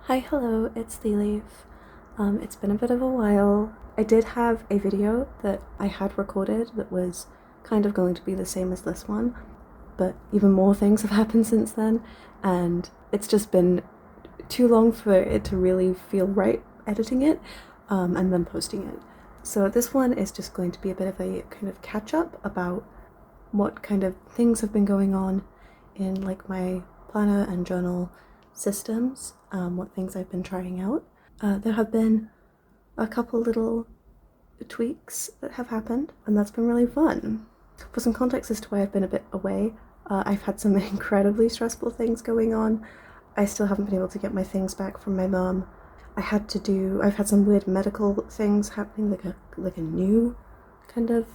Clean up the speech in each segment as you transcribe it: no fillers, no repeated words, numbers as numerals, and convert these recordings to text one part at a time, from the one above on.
Hi, hello, it's thieleaf. It's been a bit of a while. I did have a video that I had recorded that was kind of going to be the same as this one, but even more things have happened since then, and it's just been too long for it to really feel right editing it, and then posting it. So this one is just going to be a bit of a kind of catch up about what kind of things have been going on in like my planner and journal systems, what things I've been trying out. There have been a couple little tweaks that have happened, and that's been really fun. For some context as to why I've been a bit away, I've had some incredibly stressful things going on. I still haven't been able to get my things back from my mum. I've had some weird medical things happening, like a new kind of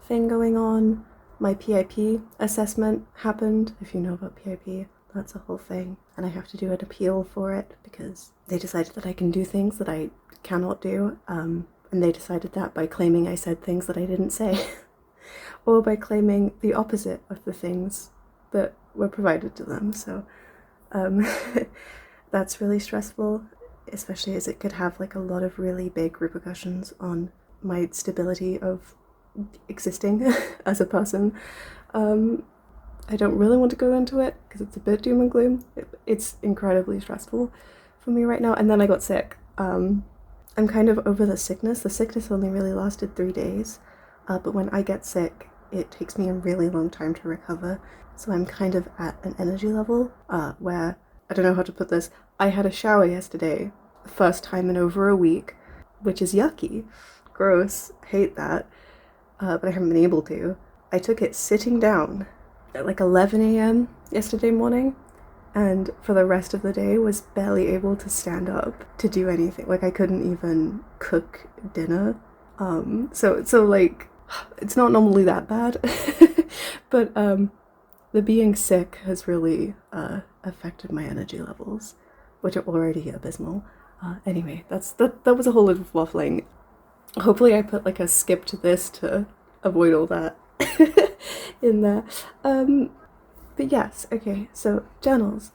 thing going on. My PIP assessment happened. If you know about PIP, that's a whole thing, and I have to do an appeal for it because they decided that I can do things that I cannot do, and they decided that by claiming I said things that I didn't say or by claiming the opposite of the things that were provided to them. So that's really stressful, especially as it could have like a lot of really big repercussions on my stability of existing as a person. I don't really want to go into it because it's a bit doom and gloom. It's incredibly stressful for me right now. And then I got sick. I'm kind of over the sickness. The sickness only really lasted 3 days, but when I get sick, it takes me a really long time to recover. So I'm kind of at an energy level where, I don't know how to put this, I had a shower yesterday, first time in over a week, which is yucky. Gross, hate that, but I haven't been able to. I took it sitting down at like 11 a.m. yesterday morning, and for the rest of the day was barely able to stand up to do anything. Like I couldn't even cook dinner. So like it's not normally that bad, but the being sick has really affected my energy levels, which are already abysmal. Anyway, that was a whole lot of waffling. Hopefully I put like a skip to this to avoid all that in there. But yes, okay, so journals.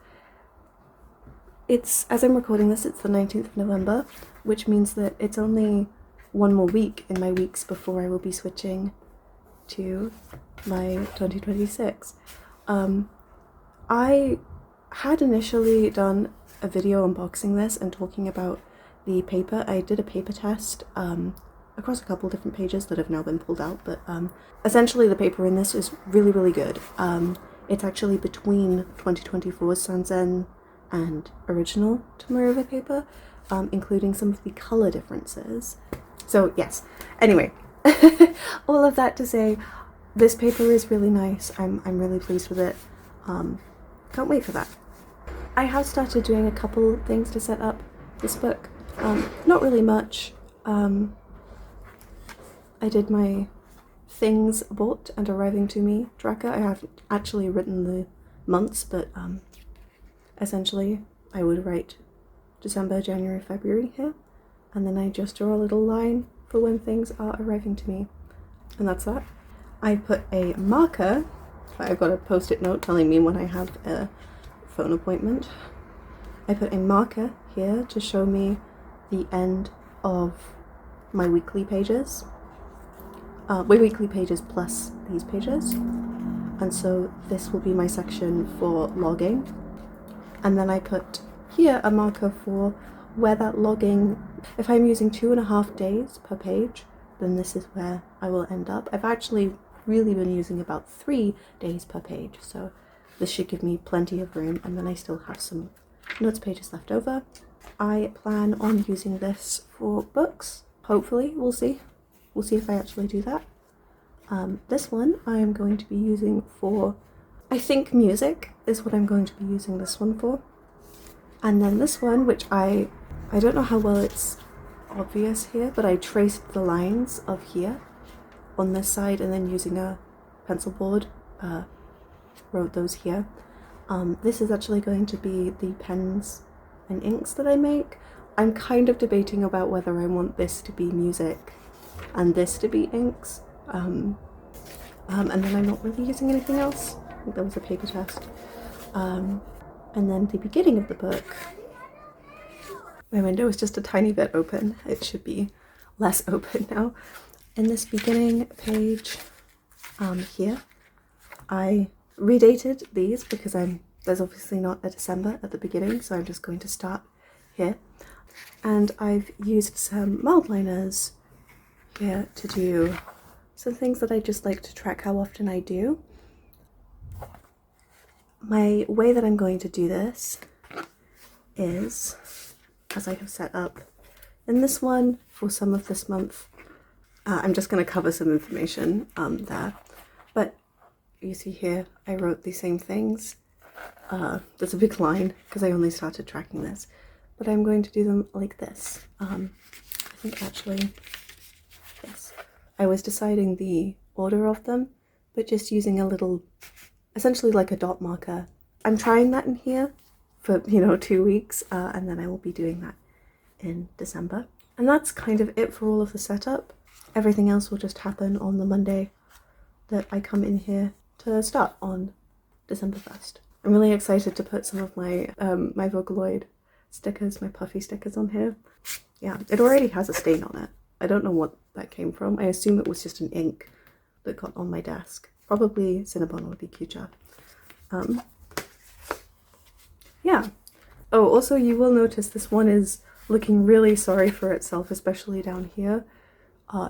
It's, as I'm recording this, it's the 19th of November, which means that it's only one more week in my weeks before I will be switching to my 2026. I had initially done a video unboxing this and talking about the paper. I did a paper test across a couple different pages that have now been pulled out, but essentially the paper in this is really, really good. It's actually between 2024's Sanzen and original Tomorrow paper, including some of the colour differences. So yes, anyway, all of that to say, this paper is really nice. I'm really pleased with it. Can't wait for that. I have started doing a couple things to set up this book. Not really much. I did my things bought and arriving to me tracker. I haven't actually written the months, but essentially I would write December, January, February here, and then I just draw a little line for when things are arriving to me, and that's that. I put a marker, I've got a post-it note telling me when I have a phone appointment. I put a marker here to show me the end of my weekly pages. My weekly pages plus these pages, and so this will be my section for logging. And then I put here a marker for where that logging, if I'm using 2.5 days per page, then this is where I will end up. I've actually really been using about 3 days per page, so this should give me plenty of room, and then I still have some notes pages left over. I plan on using this for books, hopefully. We'll see if I actually do that. This one I am going to be using for, I think, music is what I'm going to be using this one for. And then this one, which I don't know how well it's obvious here, but I traced the lines of here on this side, and then using a pencil board wrote those here. This is actually going to be the pens and inks that I make. I'm kind of debating about whether I want this to be music and this to be inks, and then I'm not really using anything else. I think that was a paper test. And then the beginning of the book My window is just a tiny bit open. It should be less open now. In this beginning page here, I redated these because there's obviously not a December at the beginning, so I'm just going to start here. And I've used some mild liners here to do some things that I just like to track how often I do. My way that I'm going to do this is, as I have set up in this one for some of this month, I'm just going to cover some information there. But you see here, I wrote the same things. There's a big line because I only started tracking this, but I'm going to do them like this. I think actually, yes, I was deciding the order of them, but just using a little, essentially like a dot marker. I'm trying that in here for, 2 weeks, and then I will be doing that in December. And that's kind of it for all of the setup. Everything else will just happen on the Monday that I come in here to start on December 1st. I'm really excited to put some of my my Vocaloid stickers, my puffy stickers on here. Yeah, it already has a stain on it. I don't know what that came from. I assume it was just an ink that got on my desk. Probably Cinnabon or Bikucha. Yeah. Oh, also you will notice this one is looking really sorry for itself, especially down here.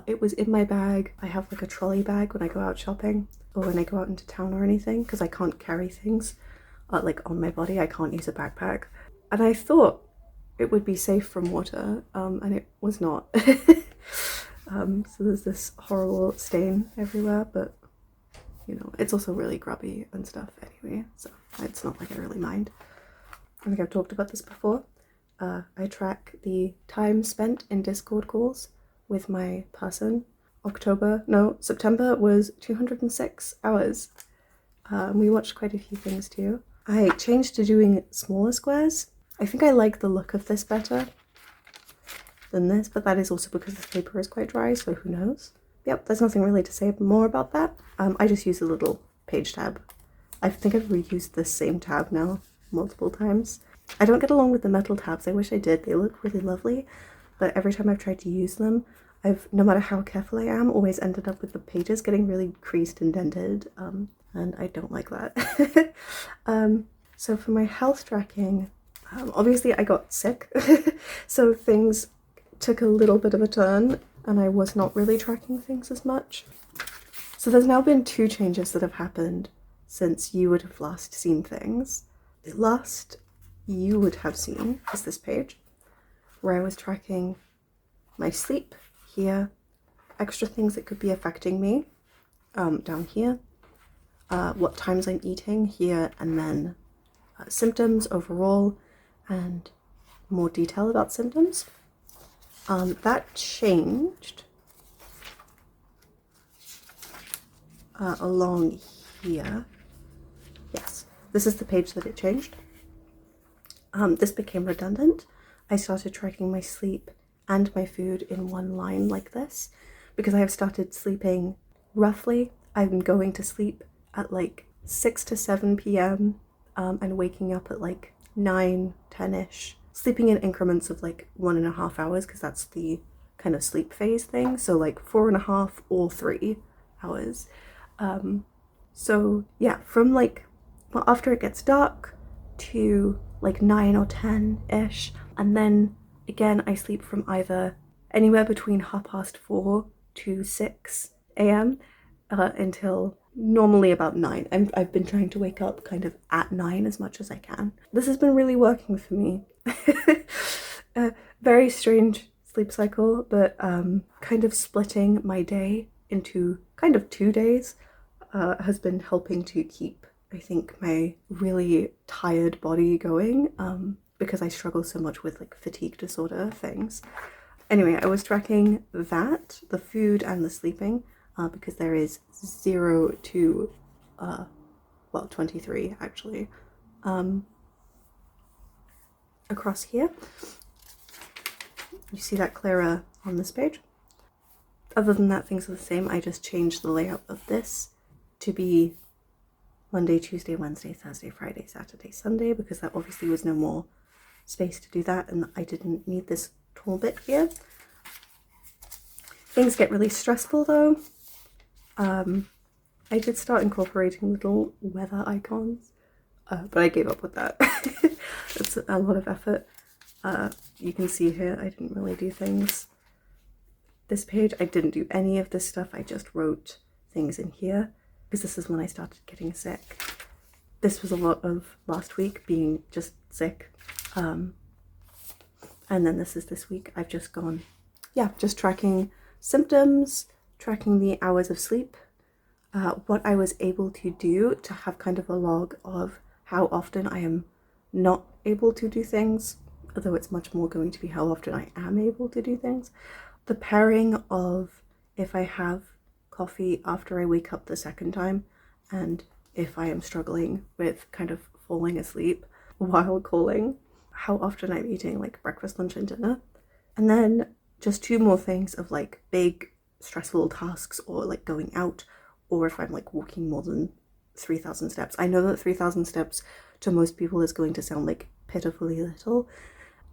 It was in my bag. I have like a trolley bag when I go out shopping or when I go out into town or anything, because I can't carry things like on my body. I can't use a backpack. And I thought it would be safe from water, and it was not. So there's this horrible stain everywhere, but it's also really grubby and stuff anyway, so it's not like I really mind. I think I've talked about this before. I track the time spent in Discord calls with my person. September was 206 hours. We watched quite a few things too. I changed to doing smaller squares. I think I like the look of this better than this, but that is also because this paper is quite dry, so who knows. Yep, there's nothing really to say more about that. I just use a little page tab. I think I've reused this same tab now multiple times. I don't get along with the metal tabs. I wish I did. They look really lovely, but every time I've tried to use them, no matter how careful I am, always ended up with the pages getting really creased and dented, and I don't like that. So for my health tracking, obviously I got sick, so things took a little bit of a turn, and I was not really tracking things as much. So there's now been 2 changes that have happened since you would have last seen things. The last you would have seen is this page, where I was tracking my sleep here, extra things that could be affecting me down here, what times I'm eating here, and then symptoms overall and more detail about symptoms. That changed along here. Yes, this is the page that it changed. This became redundant. I started tracking my sleep and my food in one line like this because I have started sleeping roughly. I'm going to sleep at like 6 to 7 p.m. And waking up at like 9, 10-ish. Sleeping in increments of like 1.5 hours because that's the kind of sleep phase thing. So like 4.5 or 3 hours. So yeah, from like, well, after it gets dark to like 9 or 10-ish, and then again I sleep from either anywhere between 4:30 to 6 a.m. Until normally about 9. I've been trying to wake up kind of at 9 as much as I can. This has been really working for me. Very strange sleep cycle, but kind of splitting my day into kind of 2 days has been helping to keep, I think, my really tired body going, because I struggle so much with like fatigue disorder things. Anyway, I was tracking that, the food and the sleeping, because there is 0 to, 23 actually, across here. You see that clearer on this page. Other than that, things are the same. I just changed the layout of this to be Monday, Tuesday, Wednesday, Thursday, Friday, Saturday, Sunday, because that obviously was no more space to do that, and I didn't need this tall bit here. Things get really stressful though. I did start incorporating little weather icons, but I gave up with that. It's a lot of effort. You can see here I didn't really do things. This page, I didn't do any of this stuff. I just wrote things in here because this is when I started getting sick. This was a lot of last week being just sick. And then this is this week. I've just gone, yeah, just tracking symptoms, tracking the hours of sleep, what I was able to do to have kind of a log of how often I am not able to do things, although it's much more going to be how often I am able to do things. The pairing of if I have coffee after I wake up the second time, and if I am struggling with kind of falling asleep while calling, how often I'm eating like breakfast, lunch and dinner. And then just 2 more things of like big stressful tasks, or like going out, or if I'm like walking more than 3,000 steps. I know that 3,000 steps to most people is going to sound like pitifully little.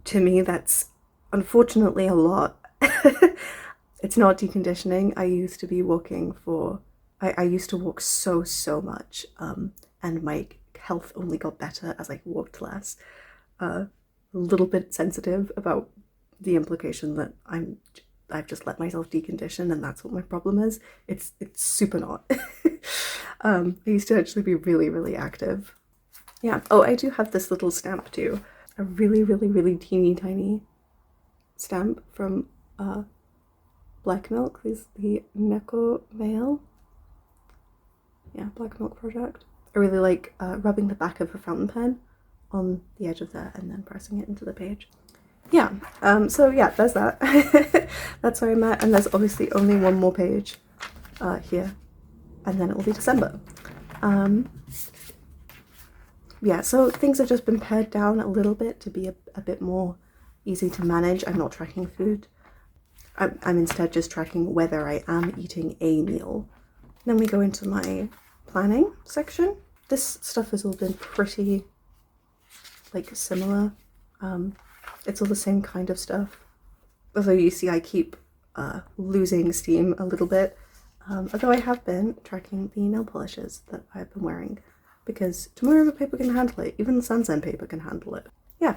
To me, that's unfortunately a lot. It's not deconditioning. I used to be walking for, I used to walk so much, and my health only got better as I walked less. A little bit sensitive about the implication that I've just let myself decondition and that's what my problem is. It's super not. I used to actually be really active. Yeah. Oh, I do have this little stamp too. A really teeny tiny stamp from Black Milk. This is the Neko Mail. Yeah, Black Milk Project. I really like rubbing the back of a fountain pen on the edge of there and then pressing it into the page. Yeah, so yeah, there's that. That's where I'm at, and there's obviously only one more page here, and then it will be December. Yeah, so things have just been pared down a little bit to be a bit more easy to manage. I'm not tracking food. I'm instead just tracking whether I am eating a meal. Then we go into my planning section. This stuff has all been pretty like similar. It's all the same kind of stuff. Although you see I keep losing steam a little bit. Although I have been tracking the nail polishes that I've been wearing, because Tomorrow River paper can handle it. Even the Sansan paper can handle it. Yeah.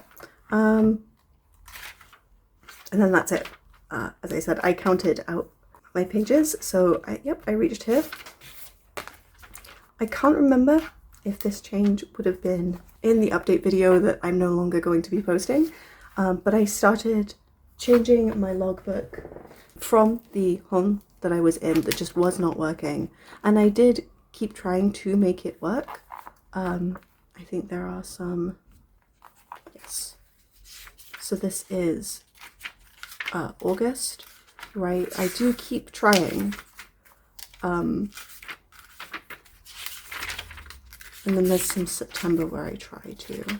And then that's it. As I said, I counted out my pages. So I reached here. I can't remember if this change would have been in the update video that I'm no longer going to be posting. But I started changing my logbook from the home that I was in that just was not working. And I did keep trying to make it work. I think there are some, yes. So this is August, right? I do keep trying. And then there's some September where I try to.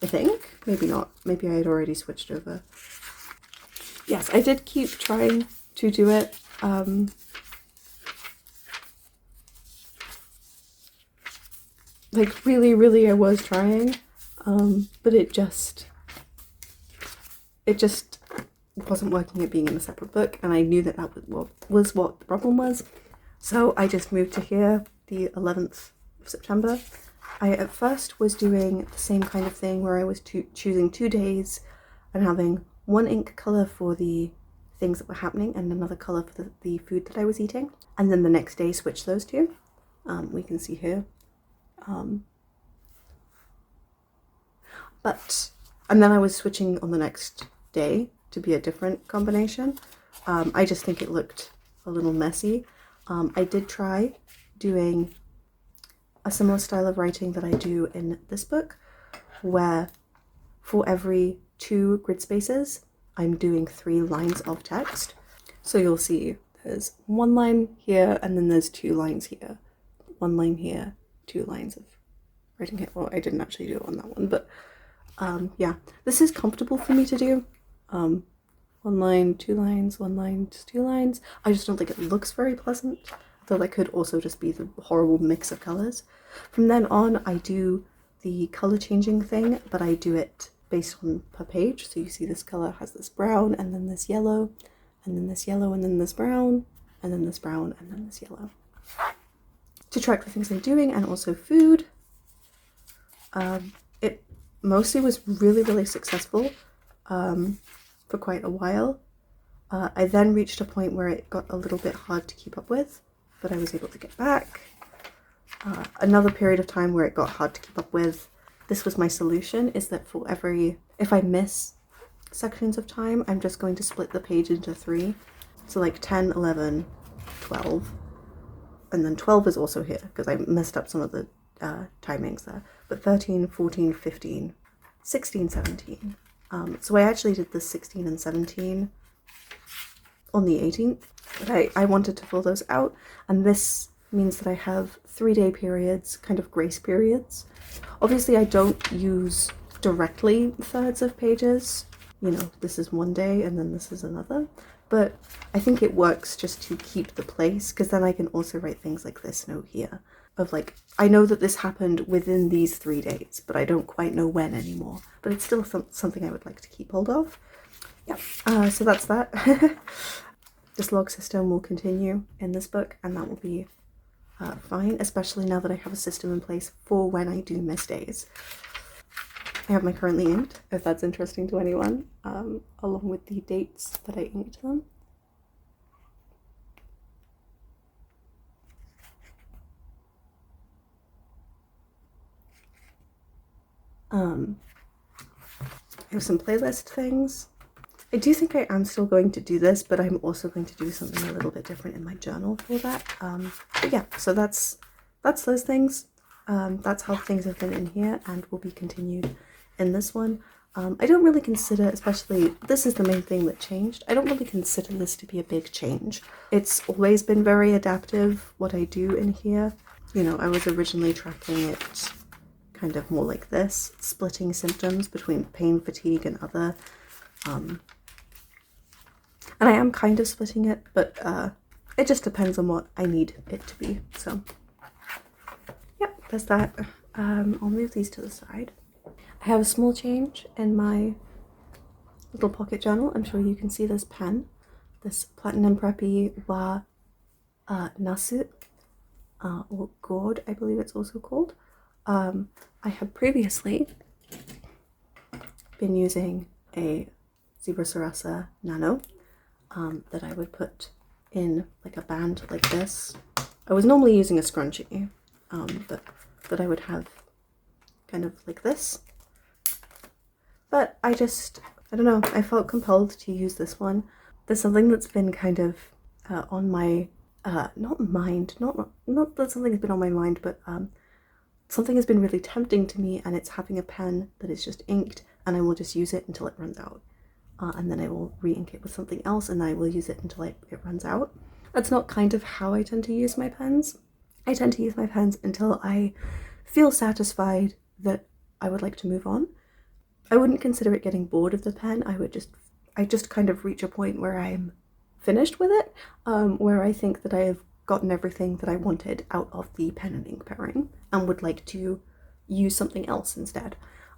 I think, maybe not. Maybe I had already switched over. Yes, I did keep trying to do it. Like really I was trying, but it just wasn't working at being in a separate book, and I knew that was what the problem was. So I just moved to here, the 11th of September. I at first was doing the same kind of thing where I was choosing 2 days and having one ink color for the things that were happening and another color for the food that I was eating, and then the next day switch those two. We can see here. And then I was switching on the next day to be a different combination. I just think it looked a little messy. I did try doing a similar style of writing that I do in this book, where for every 2 grid spaces, I'm doing 3 lines of text. So you'll see there's 1 line here, and then there's 2 lines here. 1 line here, 2 lines of writing here. Well, I didn't actually do it on that one, but yeah, this is comfortable for me to do. 1 line, 2 lines, 1 line, just 2 lines. I just don't think it looks very pleasant, though that could also just be the horrible mix of colors. From then on, I do the color changing thing, but I do it based on per page. So you see this color has this brown, and then this yellow, and then this yellow, and then this brown, and then this brown, and then this yellow. To track the things I'm doing, and also food. It mostly was really successful for quite a while. I then reached a point where it got a little bit hard to keep up with, but I was able to get back. Another period of time where it got hard to keep up with. This was my solution, is that for if I miss sections of time, I'm just going to split the page into 3. So like 10, 11, 12, and then 12 is also here because I messed up some of the timings there, but 13, 14, 15, 16, 17. So I actually did the 16 and 17 on the 18th, but I wanted to fill those out, and this means that I have 3-day periods, kind of grace periods. Obviously I don't use directly thirds of pages, you know, this is one day and then this is another, but I think it works just to keep the place, because then I can also write things like this note here of like, I know that this happened within these 3 days, but I don't quite know when anymore, but it's still something I would like to keep hold of. Yeah, so that's that. This log system will continue in this book, and that will be fine, especially now that I have a system in place for when I do miss days. I have my currently inked, if that's interesting to anyone, along with the dates that I inked them. I have some playlist things. I do think I am still going to do this, but I'm also going to do something a little bit different in my journal for that. But yeah, so that's those things. That's how things have been in here and will be continued in this one. I don't really consider, especially, this is the main thing that changed, I don't really consider this to be a big change. It's always been very adaptive, what I do in here. You know, I was originally tracking it kind of more like this, splitting symptoms between pain, fatigue, and other. And I am kind of splitting it, but it just depends on what I need it to be. So, yeah, there's that. I'll move these to the side. I have a small change in my little pocket journal. I'm sure you can see this pen, this Platinum Preppy wa nasu, or gourd, I believe it's also called. I had previously been using a Zebra Sarasa Nano that I would put in like a band like this. I was normally using a scrunchie, but I would have kind of like this. But I don't know, I felt compelled to use this one. There's something that's been kind of on my, not mind, not that something has been on my mind, but something has been really tempting to me, and it's having a pen that is just inked, and I will just use it until it runs out. And then I will re-ink it with something else, and I will use it until it runs out. That's not kind of how I tend to use my pens. I tend to use my pens until I feel satisfied that I would like to move on. I wouldn't consider it getting bored of the pen. I just kind of reach a point where I'm finished with it, where I think that I have gotten everything that I wanted out of the pen and ink pairing and would like to use something else instead.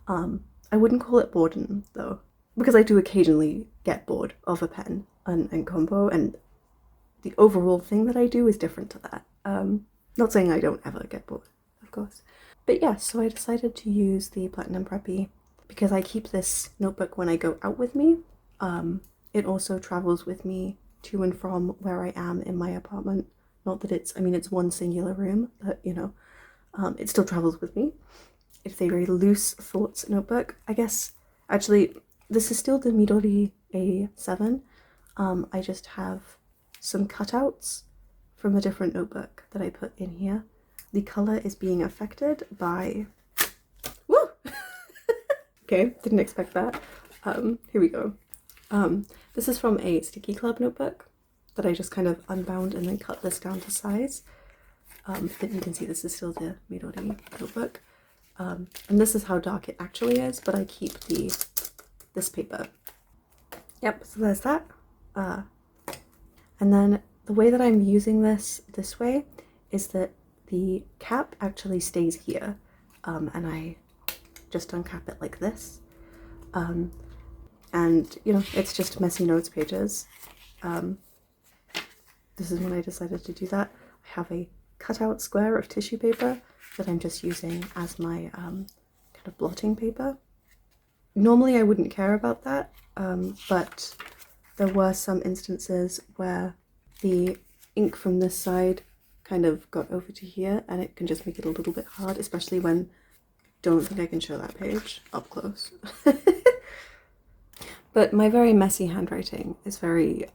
I wouldn't call it boredom though, because I do occasionally get bored of a pen and combo, and the overall thing that I do is different to that. Not saying I don't ever get bored, of course. But yeah, so I decided to use the Platinum Preppy because I keep this notebook when I go out with me. It also travels with me to and from where I am in my apartment. Not that it's one singular room, but you know, it still travels with me. It's a very loose thoughts notebook. I guess, actually, this is still the Midori A7. I just have some cutouts from a different notebook that I put in here. The color is being affected by... Woo! Okay, didn't expect that. Here we go. This is from a Stickii Club notebook that I just kind of unbound and then cut this down to size. But you can see this is still the Midori notebook. And this is how dark it actually is, but I keep this paper. Yep, so there's that. And then the way that I'm using this way is that the cap actually stays here, and I just uncap it like this. And, you know, it's just messy notes pages. This is when I decided to do that. I have a cutout square of tissue paper that I'm just using as my kind of blotting paper. Normally I wouldn't care about that, but there were some instances where the ink from this side kind of got over to here, and it can just make it a little bit hard, especially when, don't think I can show that page up close. But my very messy handwriting is very,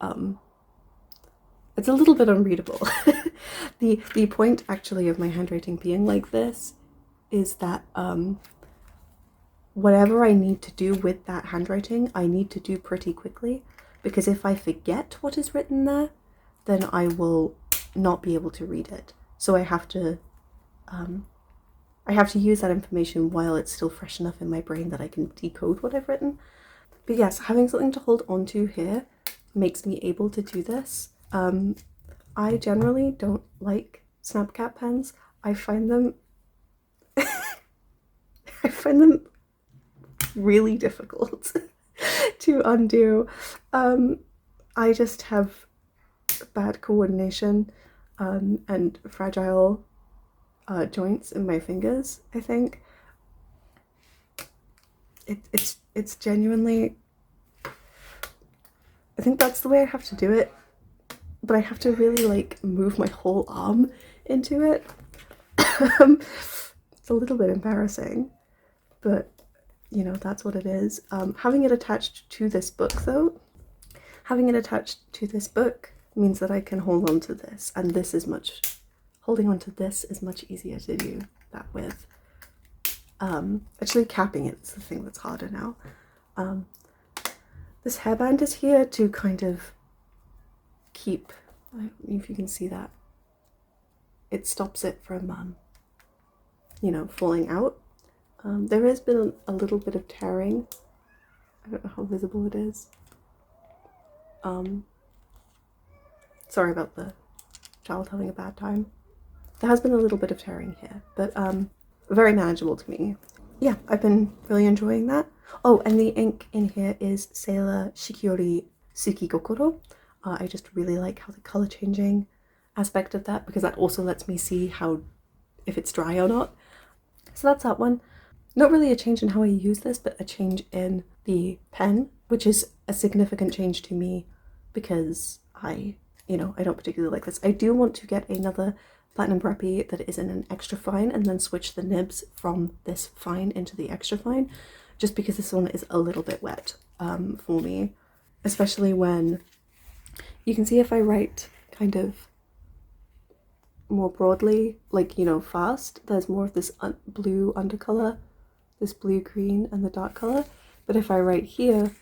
it's a little bit unreadable. The point actually of my handwriting being like this is that whatever I need to do with that handwriting, I need to do pretty quickly, because if I forget what is written there, then I will not be able to read it. So I have to use that information while it's still fresh enough in my brain that I can decode what I've written. But yes, having something to hold onto here makes me able to do this. I generally don't like Snapcat pens. I find them really difficult to undo. I just have bad coordination and fragile joints in my fingers, I think. It's genuinely, I think that's the way I have to do it, but I have to really like move my whole arm into it. It's a little bit embarrassing, but you know, that's what it is. Having it attached to this book though, means that I can hold on to this, and holding on to this is much easier to do that with. Actually capping it is the thing that's harder now. This hairband is here to kind of keep, I don't know if you can see that, it stops it from you know, falling out. There has been a little bit of tearing. I don't know how visible it is. Sorry about the child having a bad time. There has been a little bit of tearing here, but very manageable to me. Yeah, I've been really enjoying that. Oh, and the ink in here is Sailor Shikiori Sukigokoro. I just really like how the color changing aspect of that, because that also lets me see if it's dry or not. So that's that one. Not really a change in how I use this, but a change in the pen, which is a significant change to me because I don't particularly like this. I do want to get another platinum preppy that is in an extra fine and then switch the nibs from this fine into the extra fine, just because this one is a little bit wet for me, especially when you can see if I write kind of more broadly, like, you know, fast, there's more of this blue undercolor, this blue green and the dark color, but if I write here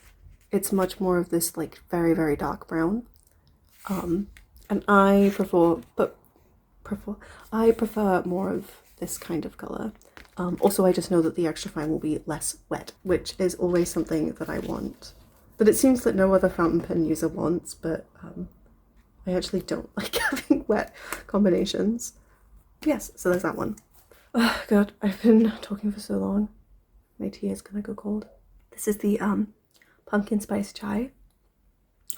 it's much more of this like very, very dark brown, and I prefer more of this kind of color. Also, I just know that the extra fine will be less wet, which is always something that I want, but it seems that no other fountain pen user wants, but I actually don't like having wet combinations. Yes, so there's that one. Oh god, I've been talking for so long. My tea is gonna go cold. This is the pumpkin spice chai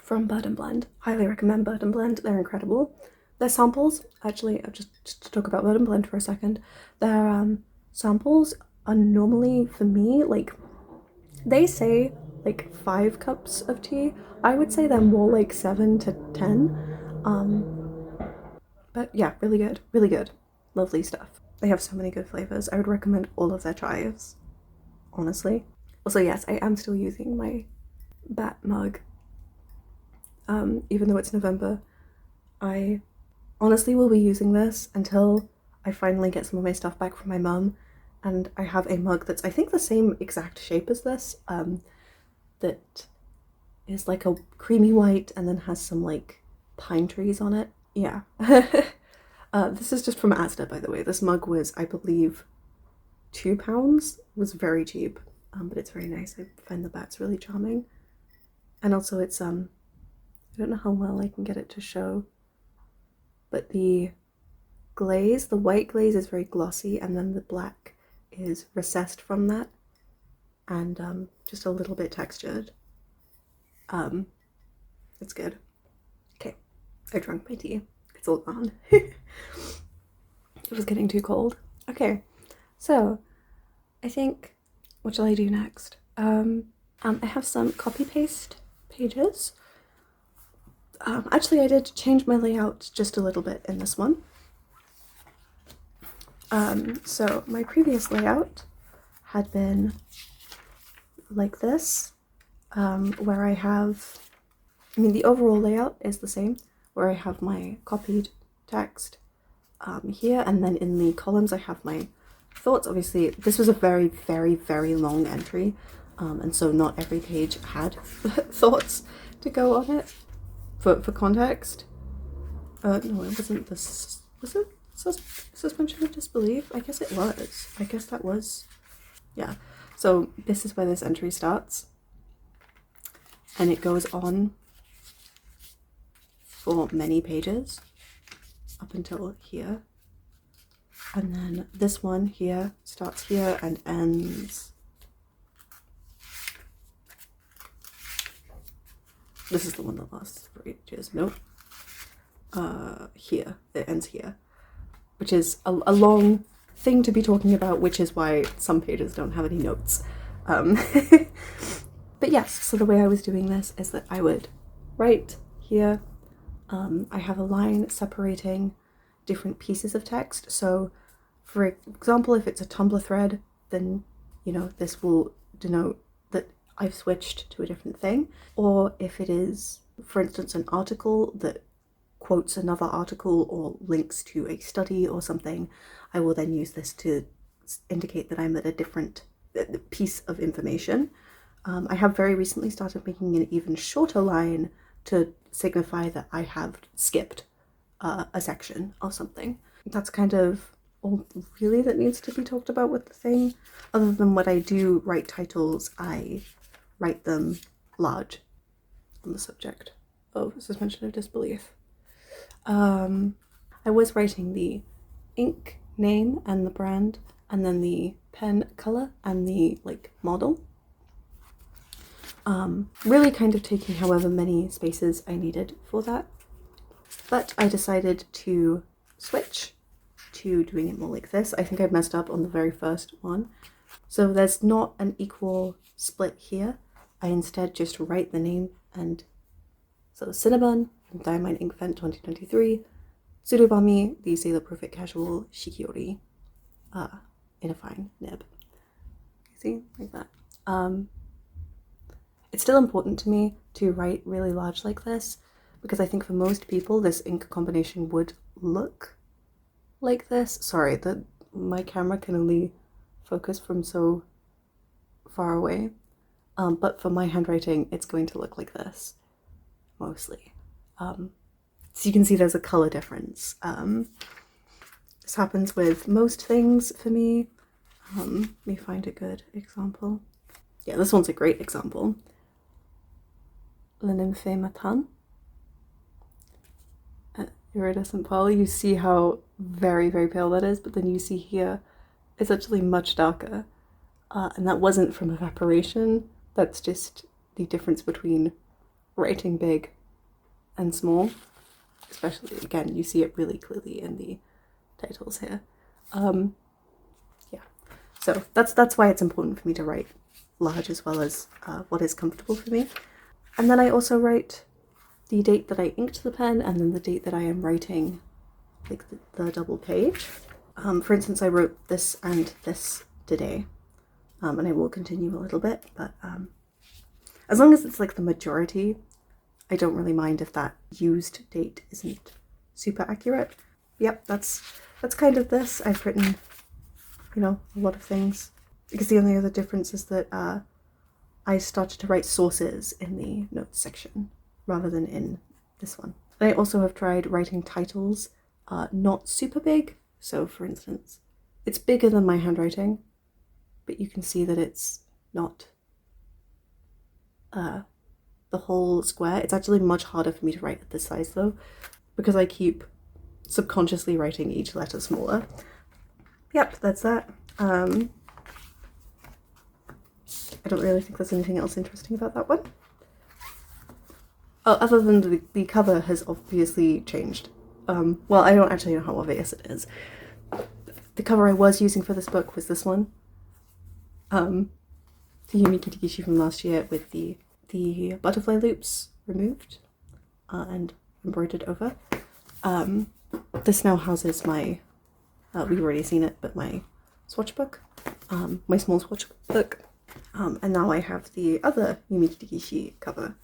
from Bird and Blend. Highly recommend Bird and Blend, they're incredible. Their samples, actually, just to talk about Bird and Blend for a second, their samples are normally, for me, like, they say like 5 cups of tea. I would say they're more like 7 to 10. But yeah, really good, really good. Lovely stuff. They have so many good flavors. I would recommend all of their chais, honestly. Also, yes, I am still using my bat mug. Even though it's November, I honestly will be using this until I finally get some of my stuff back from my mum, and I have a mug that's, I think, the same exact shape as this, that is like a creamy white and then has some like pine trees on it. Yeah. This is just from Asda, by the way. This mug was, I believe, £2. It was very cheap, but it's very nice. I find the bats really charming. And also it's, I don't know how well I can get it to show, but the glaze, the white glaze is very glossy, and then the black is recessed from that. and just a little bit textured. It's good. Okay, I drank my tea. It's all gone. It was getting too cold. Okay, so I think, what shall I do next? I have some copy-paste pages. Actually, I did change my layout just a little bit in this one. So my previous layout had been like this, where I have, the overall layout is the same, where I have my copied text here, and then in the columns I have my thoughts. Obviously, this was a very, very, very long entry, and so not every page had thoughts to go on it for context. No, it wasn't this. Was it suspension of disbelief? I guess it was. I guess that was. Yeah. So this is where this entry starts, and it goes on for many pages up until here. And then this one here starts here and ends. This is the one that lasts for ages. Nope. Here. It ends here. Which is a long thing to be talking about, which is why some pages don't have any notes. But yes, so the way I was doing this is that I would write here. I have a line separating different pieces of text. So for example, if it's a Tumblr thread, then, you know, this will denote that I've switched to a different thing. Or if it is, for instance, an article that quotes another article or links to a study or something, I will then use this to indicate that I'm at a different piece of information. I have very recently started making an even shorter line to signify that I have skipped a section or something. That's kind of all really that needs to be talked about with the thing. Other than when I do write titles, I write them large on the subject of suspension of disbelief. I was writing the ink name and the brand, and then the pen color and the model. Really kind of taking however many spaces I needed for that. But I decided to switch to doing it more like this. I think I messed up on the very first one. So there's not an equal split here. I instead just write the name, and so Cinnabon from Diamine Ink Vent 2023, Tsurubami, the Sailor Perfect Casual Shikiori, in a fine nib. See, like that. It's still important to me to write really large like this, because I think for most people this ink combination would look like this. Sorry, my camera can only focus from so far away, but for my handwriting it's going to look like this mostly. So you can see there's a color difference. This happens with most things for me. Let me find a good example. Yeah, this one's a great example. L'Nymphe Matan. Iridescent pearl. You see how very, very pale that is, but then you see here it's actually much darker. And that wasn't from evaporation. That's just the difference between writing big and small. Especially, again, you see it really clearly in the titles here. Yeah, so that's why it's important for me to write large as well as what is comfortable for me. And then I also write the date that I inked the pen and then the date that I am writing the double page. For instance, I wrote this and this today, and I will continue a little bit, but as long as it's the majority, I don't really mind if that used date isn't super accurate. Yep, that's kind of this. I've written, a lot of things, because the only other difference is that I started to write sources in the notes section rather than in this one. I also have tried writing titles not super big. So for instance, it's bigger than my handwriting, but you can see that it's not the whole square. It's actually much harder for me to write at this size though, because I keep subconsciously writing each letter smaller. Yep, that's that. I don't really think there's anything else interesting about that one. Oh, other than the cover has obviously changed. Well, I don't actually know how obvious it is. The cover I was using for this book was this one. The Yumi Kitagishi from last year with the butterfly loops removed and embroidered over. This now houses my, we've already seen it, but my swatch book, my small swatch book. And now I have the other Yumi Kitagishi cover.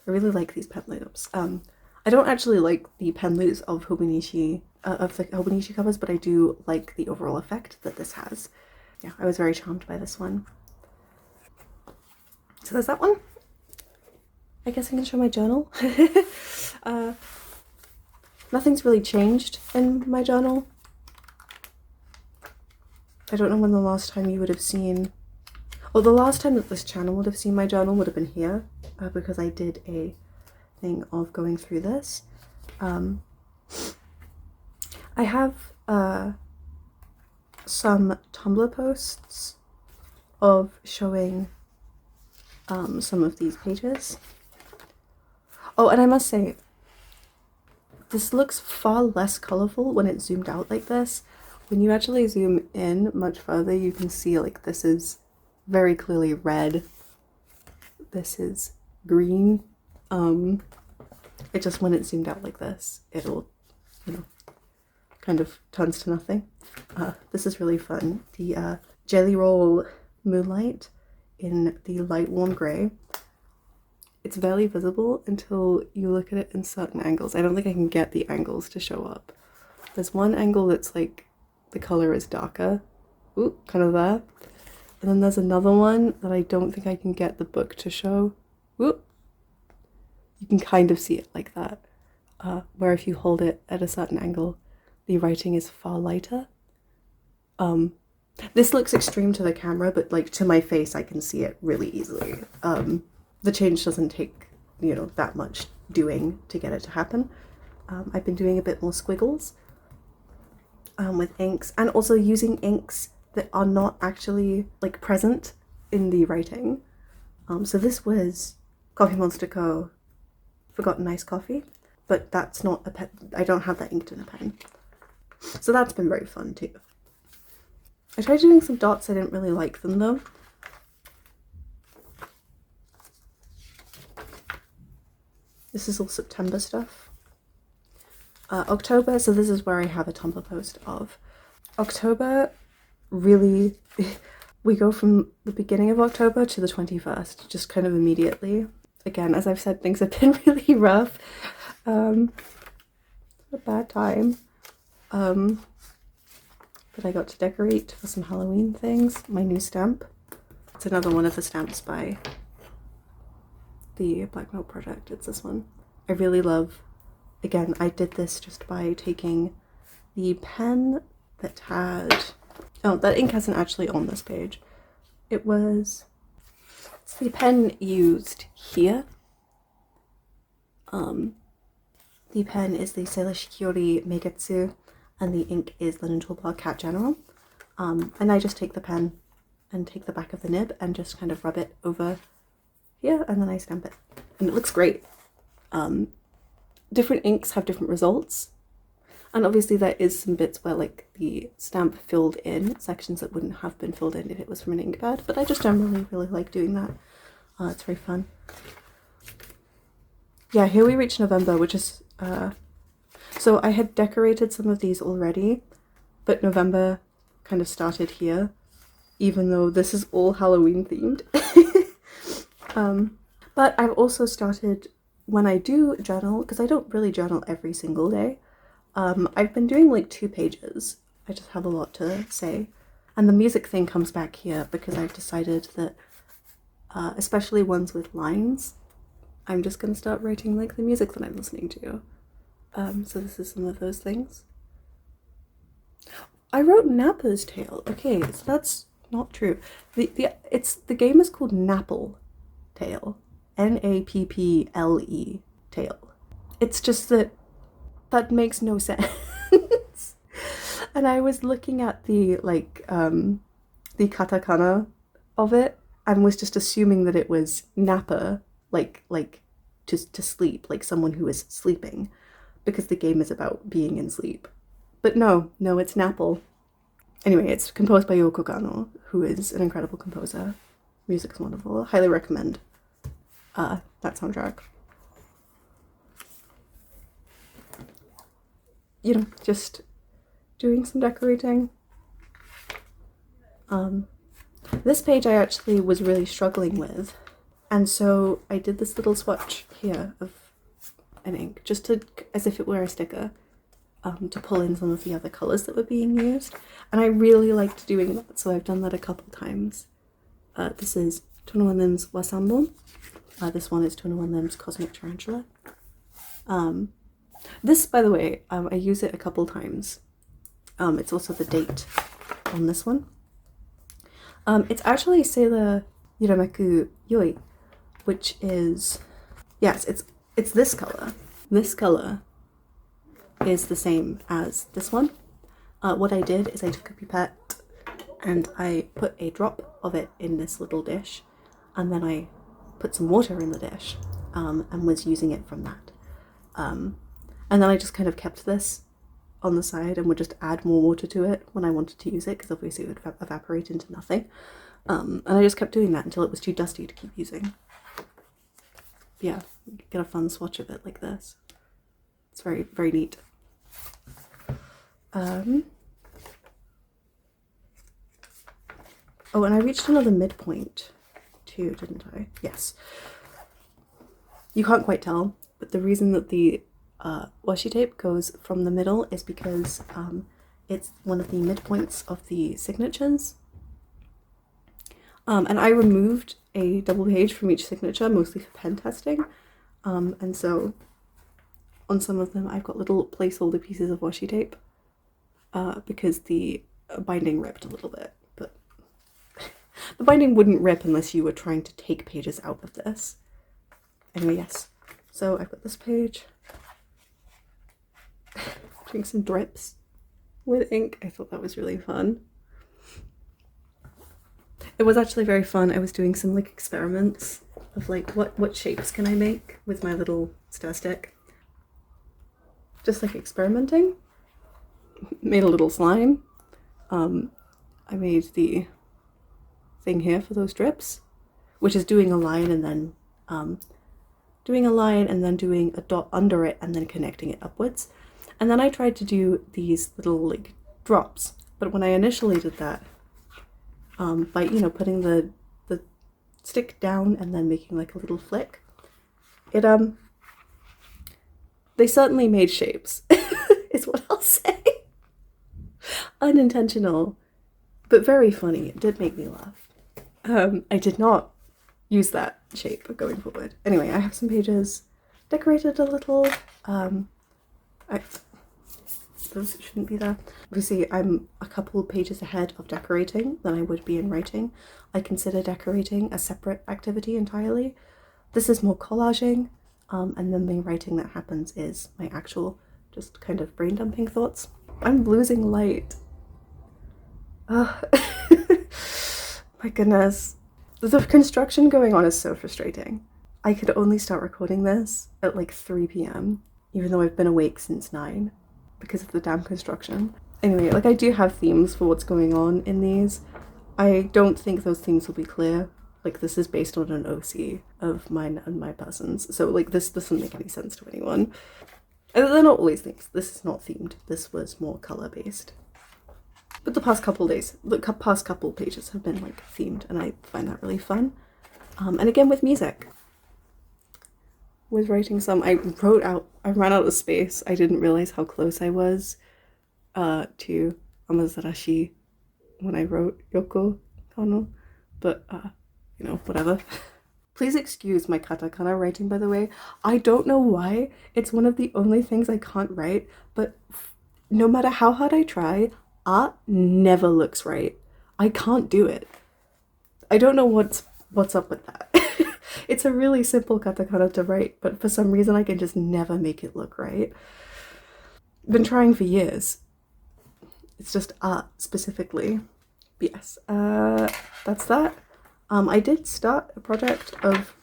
I really like these pen loops. I don't actually like the pen loops of hobonichi, of the hobonichi covers, but I do like the overall effect that this has. Yeah, I was very charmed by this one. So there's that one. I guess I can show my journal. Nothing's really changed in my journal. I don't know when the last time you would have seen, well, the last time that this channel would have seen my journal would have been here, because I did a thing of going through this. I have some Tumblr posts of showing some of these pages. Oh, and I must say, this looks far less colourful when it's zoomed out like this. When you actually zoom in much further, you can see like this is very clearly red. This is green. It just, when it's zoomed out like this, it'll, you know, kind of turns to nothing. This is really fun. The Jelly Roll Moonlight in the light warm grey. It's barely visible until you look at it in certain angles. I don't think I can get the angles to show up. There's one angle that's like the colour is darker. Ooh, kind of there. And then there's another one that I don't think I can get the book to show. Ooh. You can kind of see it like that. Where if you hold it at a certain angle, the writing is far lighter. This looks extreme to the camera, but like to my face, I can see it really easily. The change doesn't take, you know, that much doing to get it to happen. I've been doing a bit more squiggles with inks, and also using inks that are not actually like present in the writing. So this was Coffee Monster Co. Forgotten Iced Coffee, but that's not a pen. I don't have that inked in a pen. So that's been very fun too. I tried doing some dots, I didn't really like them though. This is all September stuff. October, so this is where I have a Tumblr post of. October, really, we go from the beginning of October to the 21st, just kind of immediately. Again, as I've said, things have been really rough. A bad time. But I got to decorate for some Halloween things. My new stamp. It's another one of the stamps by the Black Milk Project. It's this one. I really love, again, I did this just by taking the pen that had, oh, that ink hasn't actually on this page. It's the pen used here. The pen is the Sailor Shikiori Meigetsu, and the ink is Linen Toolbar Cat General. And I just take the pen and take the back of the nib and just kind of rub it over here, and then I stamp it. And it looks great. Different inks have different results. And obviously there is some bits where like the stamp filled in sections that wouldn't have been filled in if it was from an ink pad, but I just generally really like doing that. It's very fun. Yeah, here we reach November, which is, so I had decorated some of these already, but November kind of started here, even though this is all Halloween themed. But I've also started, when I do journal, because I don't really journal every single day, I've been doing like 2 pages. I just have a lot to say. And the music thing comes back here because I've decided that, especially ones with lines, I'm just going to start writing like the music that I'm listening to. So this is some of those things. I wrote Nappa's Tale. Okay, so that's not true. The game is called Napple Tale. Napple Tale. It's just that makes no sense. And I was looking at the like the katakana of it, and was just assuming that it was nappa, like to sleep, like someone who is sleeping, because the game is about being in sleep. But no, it's napple. Anyway, it's composed by Yoko Kanno, who is an incredible composer. Music's wonderful. Highly recommend that soundtrack. You know, just doing some decorating. This page I actually was really struggling with, and so I did this little swatch here of an ink, just to, as if it were a sticker, to pull in some of the other colours that were being used, and I really liked doing that, so I've done that a couple times. This is Tono Lim's Wasambo. This one is Tono Lim's Cosmic Tarantula. This, by the way, I use it a couple times. It's also the date on this one. It's actually Sailor Yurameku Yoi, which is, yes, it's this color. This color is the same as this one. What I did is I took a pipette and I put a drop of it in this little dish, and then I put some water in the dish, and was using it from that. And then I just kind of kept this on the side and would just add more water to it when I wanted to use it, because obviously it would evaporate into nothing. And I just kept doing that until it was too dusty to keep using. Yeah, get a fun swatch of it like this. It's very, very neat. Oh, and I reached another midpoint too, didn't I? Yes. You can't quite tell, but the reason that the washi tape goes from the middle is because it's one of the midpoints of the signatures. And I removed a double page from each signature, mostly for pen testing. And so on some of them I've got little placeholder pieces of washi tape because the binding ripped a little bit, but the binding wouldn't rip unless you were trying to take pages out of this. Anyway, yes. So I've got this page. Doing some drips with ink. I thought that was really fun. It was actually very fun. I was doing some like experiments of like what shapes can I make with my little stir stick. Just like experimenting. Made a little slime. I made the thing here for those drips, which is doing a line and then doing a dot under it and then connecting it upwards. And then I tried to do these little like drops, but when I initially did that, by, you know, putting the stick down and then making like a little flick, it they certainly made shapes, is what I'll say. Unintentional, but very funny. It did make me laugh. I did not use that shape going forward. Anyway, I have some pages decorated a little. Those shouldn't be there. Obviously, I'm a couple pages ahead of decorating than I would be in writing. I consider decorating a separate activity entirely. This is more collaging, and then the writing that happens is my actual just kind of brain dumping thoughts. I'm losing light. My goodness. The construction going on is so frustrating. I could only start recording this at like 3 p.m, even though I've been awake since 9 because of the damn construction. Anyway, like I do have themes for what's going on in these. I don't think those themes will be clear. Like this is based on an OC of mine and my person's, so like this doesn't make any sense to anyone. And they're not always things. This is not themed. This was more color based. But the past couple days, the past couple pages have been like themed, and I find that really fun. And again with music. Was writing some. I ran out of space. I didn't realize how close I was to Amazarashi when I wrote Yoko Kanno, but you know, whatever. Please excuse my katakana writing, by the way. I don't know why. It's one of the only things I can't write, but no matter how hard I try, art never looks right. I can't do it. I don't know what's up with that. It's a really simple katakana to write, but for some reason I can just never make it look right. Been trying for years. It's just art specifically. But yes, that's that. I did start a project of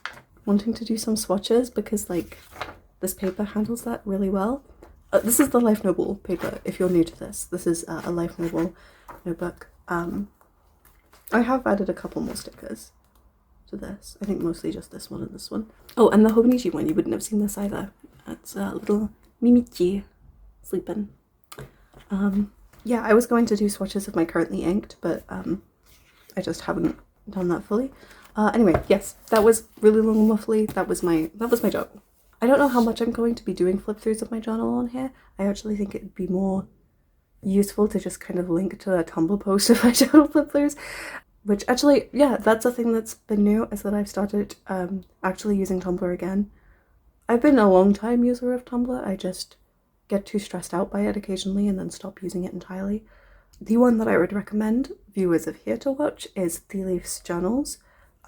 wanting to do some swatches because like this paper handles that really well. This is the Life Noble paper, if you're new to this. This is a Life Noble notebook. I have added a couple more stickers to this. I think mostly just this one and this one. Oh, and the hobonichi one, you wouldn't have seen this either. It's a little mimichi sleeping. Yeah, I was going to do swatches of my currently inked, but I just haven't done that fully. Anyway, yes, that was really long and muffly. That was my job. I don't know how much I'm going to be doing flip throughs of my journal on here. I actually think it'd be more useful to just kind of link to a Tumblr post of my journal flip throughs, which actually, yeah, that's a thing that's been new, is that I've started actually using Tumblr again. I've been a long time user of Tumblr. I just get too stressed out by it occasionally and then stop using it entirely. The one that I would recommend viewers of here to watch is thieleaf's journals.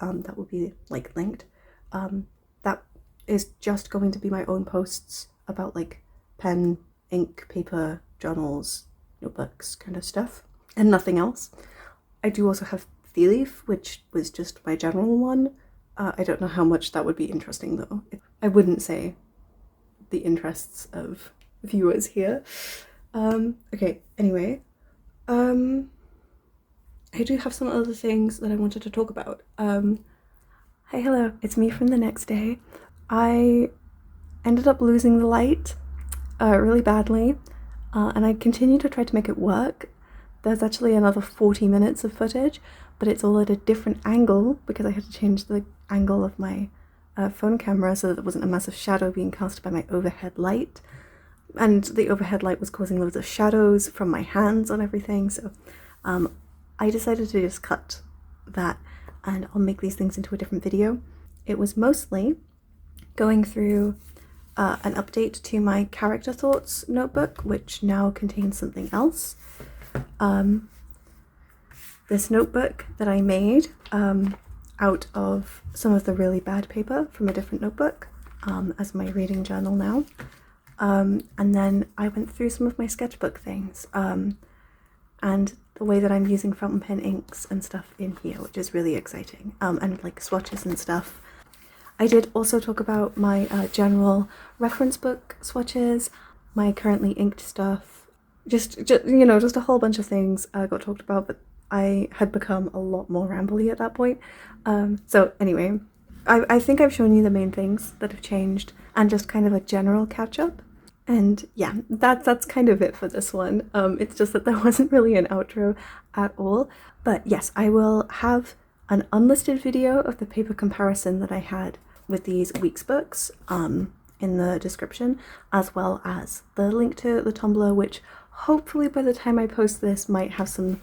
That will be like linked. That is just going to be my own posts about like pen, ink, paper, journals, notebooks kind of stuff, and nothing else. I do also have thieleaf, which was just my general one. I don't know how much that would be interesting though. I wouldn't say the interests of viewers here. Okay, anyway. I do have some other things that I wanted to talk about. Hi, hello, it's me from the next day. I ended up losing the light really badly, and I continue to try to make it work. There's actually another 40 minutes of footage, but it's all at a different angle because I had to change the angle of my phone camera so that there wasn't a massive shadow being cast by my overhead light. And the overhead light was causing loads of shadows from my hands on everything, so I decided to just cut that and I'll make these things into a different video. It was mostly going through an update to my character thoughts notebook, which now contains something else. This notebook that I made out of some of the really bad paper from a different notebook as my reading journal now. And then I went through some of my sketchbook things and the way that I'm using fountain pen inks and stuff in here, which is really exciting, and like swatches and stuff. I did also talk about my general reference book swatches, my currently inked stuff, just you know, just a whole bunch of things got talked about, but I had become a lot more rambly at that point. So anyway, I think I've shown you the main things that have changed and just kind of a general catch-up. And yeah, that's kind of it for this one. It's just that there wasn't really an outro at all. But yes, I will have an unlisted video of the paper comparison that I had with these week's books in the description, as well as the link to the Tumblr, which hopefully by the time I post this might have some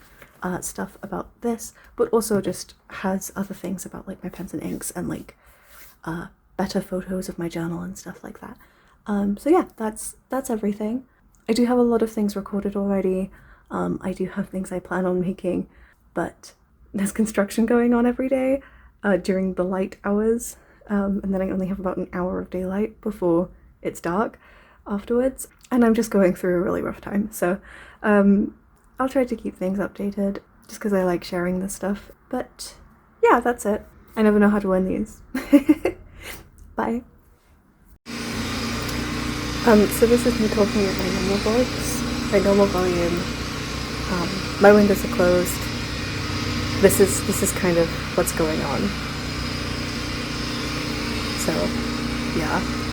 stuff about this, but also just has other things about like my pens and inks and like better photos of my journal and stuff like that. So yeah, that's everything. I do have a lot of things recorded already. I do have things I plan on making, but there's construction going on every day during the light hours, and then I only have about an hour of daylight before it's dark afterwards, and I'm just going through a really rough time. So I'll try to keep things updated just because I like sharing this stuff. But yeah, that's it. I never know how to end these. Bye. So this is me talking at my normal voice, my normal volume. My windows are closed. This is kind of what's going on. So, yeah.